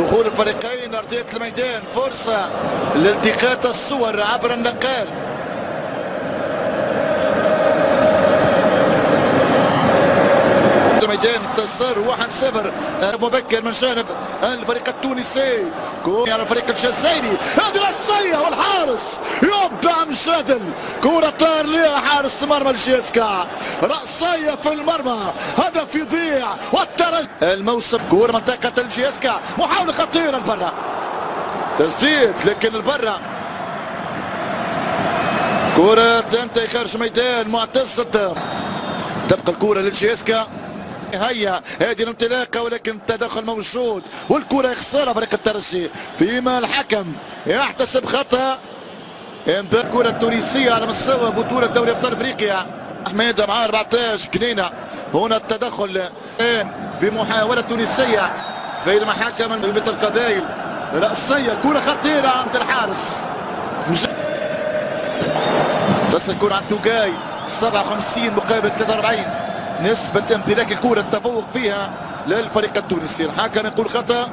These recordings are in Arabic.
دخول الفريقين ارضيه الميدان، فرصه لالتقاط الصور عبر النقال. الميدان انتصار 1-0 مبكر من جانب الفريق التونسي. كورة على الفريق الجزائري، هذه رأسية والحارس يبدع مجادل، كرة طار لها حارس مرمى الجيسكا، رأسية في المرمى، هدف يضيع والترجي الموسم. كورة منطقة الجيسكا، محاولة خطيرة لبرا، تسديد لكن لبرا، كرة تنتهي خارج الميدان. معتز الدم، تبقى الكرة للجيسكا، هيا هذه الانطلاقه ولكن التدخل موجود والكره يخسرها فريق الترجي، فيما الحكم يحتسب خطا. الكره التونسيه على مستوى بطوله دوري ابطال افريقيا، حميده مع 14 كنينه. هنا التدخل بمحاوله تونسيه بينما حكم مثل القبائل، راسيه، كره خطيره عند الحارس. بس الكره عند توجاي 57 مقابل 43، نسبة امتلاك الكرة التفوق فيها للفريق التونسي. الحكم يقول خطأ،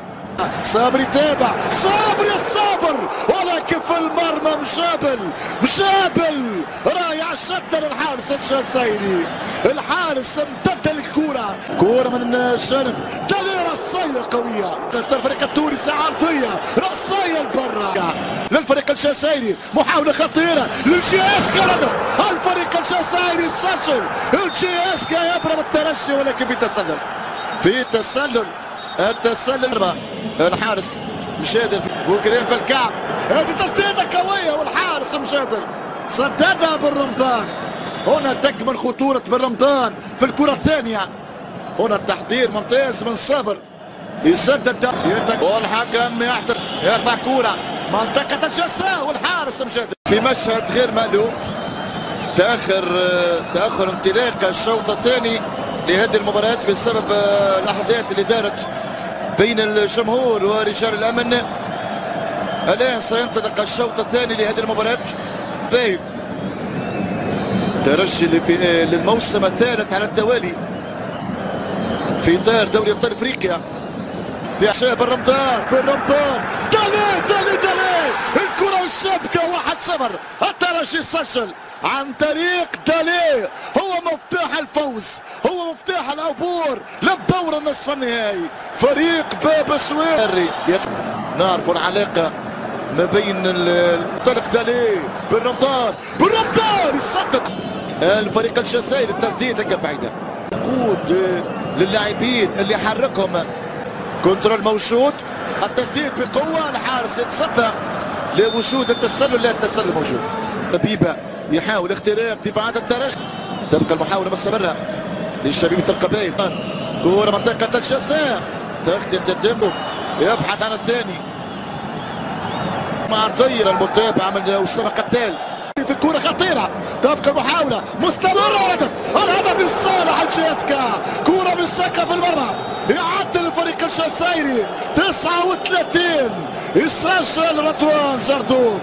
صابري تابع، صابر يا صابر، ولكن في المرمى مشابل رايع شتى للحارس الجزائري. الحارس امتد الكرة، كرة من جانب دالي، رأسية قوية الفريق التونسي، عرضية رأسية لبرا للفريق الجزائري. محاولة خطيرة للجياسكا، ردد الفريق الجزائري سجل، الجياسكا يضرب الترجي ولكن في تسلل التسلل الحارس مجادل بوكريم بالكعب، هذه تسديده قويه والحارس مجادل سددها بالرمضان. هنا تكمن خطوره بالرمضان في الكره الثانيه. هنا التحضير ممتاز من صابر، يسدد والحكم يرفع كره منطقه الجزاء والحارس مجادل في مشهد غير مألوف. تاخر انطلاق الشوط الثاني لهذه المباراة بسبب الاحداث اللي دارت بين الجمهور ورجال الامن. الان سينطلق الشوط الثاني لهذه المباراة. باهي ترجي للموسم الثالث على التوالي في اطار دوري ابطال افريقيا. بإعشاء بالرمضان دالي الكرة الشابكة 1-0. الترجي سجل عن طريق دالي، هو مفتاح الفوز، هو مفتاح العبور للدور النصف النهائي. فريق باب سويري نعرف العلاقة ما بين طلق دالي بالرمضان يسدد الفريق الجزائري، التسديد لكن بعيدة. قود للاعبين اللي حركهم، كنترول موجود، التسديد بقوة، الحارس يتصدى لوجود التسلل، لا التسلل موجود. بيبا يحاول اختراق دفاعات الترجي، تبقى المحاولة مستمرة لشبيبة القبائل. كورة منطقة الجزاء تتم، يبحث عن الثاني مع عرضية المتابعة من أسامة قتال في الكرة خطيرة، تبقى المحاولة مستمرة، الهدف لصالح الجيسكا، كرة من سقف المرمى، يعدل الفريق الجزائري 39، يسجل رضوان زردون.